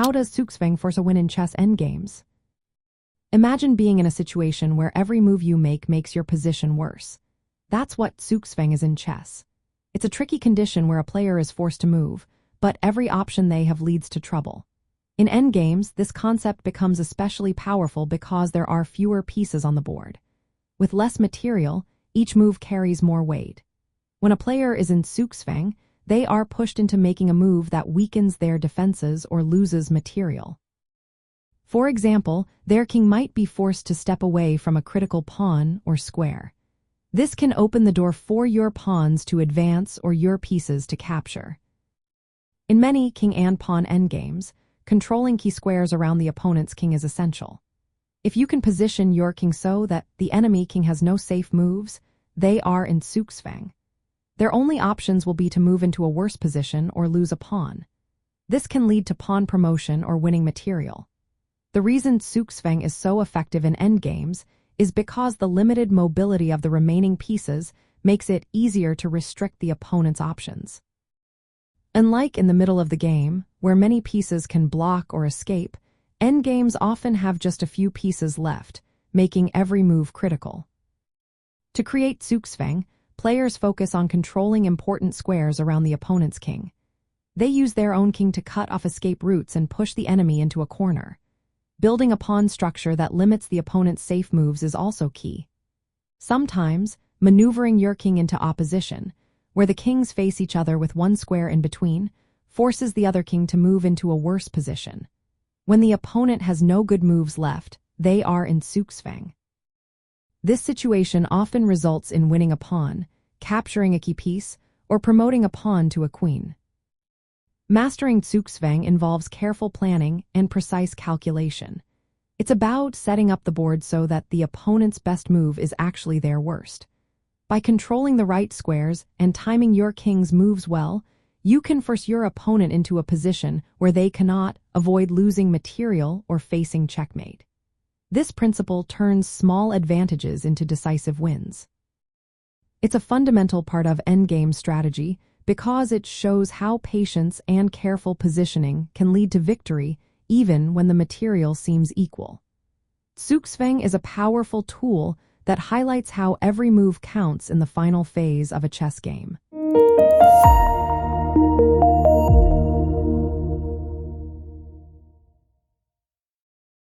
How does Zugzwang force a win in chess endgames? Imagine being in a situation where every move you make makes your position worse. That's what Zugzwang is in chess. It's a tricky condition where a player is forced to move, but every option they have leads to trouble. In endgames, this concept becomes especially powerful because there are fewer pieces on the board. With less material, each move carries more weight. When a player is in Zugzwang, they are pushed into making a move that weakens their defenses or loses material. For example, their king might be forced to step away from a critical pawn or square. This can open the door for your pawns to advance or your pieces to capture. In many king and pawn endgames, controlling key squares around the opponent's king is essential. If you can position your king so that the enemy king has no safe moves, they are in Zugzwang. Their only options will be to move into a worse position or lose a pawn. This can lead to pawn promotion or winning material. The reason Zugzwang is so effective in endgames is because the limited mobility of the remaining pieces makes it easier to restrict the opponent's options. Unlike in the middle of the game, where many pieces can block or escape, endgames often have just a few pieces left, making every move critical. To create Zugzwang, players focus on controlling important squares around the opponent's king. They use their own king to cut off escape routes and push the enemy into a corner. Building a pawn structure that limits the opponent's safe moves is also key. Sometimes, maneuvering your king into opposition, where the kings face each other with one square in between, forces the other king to move into a worse position. When the opponent has no good moves left, they are in Zugzwang. This situation often results in winning a pawn, capturing a key piece, or promoting a pawn to a queen. Mastering Zugzwang involves careful planning and precise calculation. It's about setting up the board so that the opponent's best move is actually their worst. By controlling the right squares and timing your king's moves well, you can force your opponent into a position where they cannot avoid losing material or facing checkmate. This principle turns small advantages into decisive wins. It's a fundamental part of endgame strategy because it shows how patience and careful positioning can lead to victory even when the material seems equal. Zugzwang is a powerful tool that highlights how every move counts in the final phase of a chess game.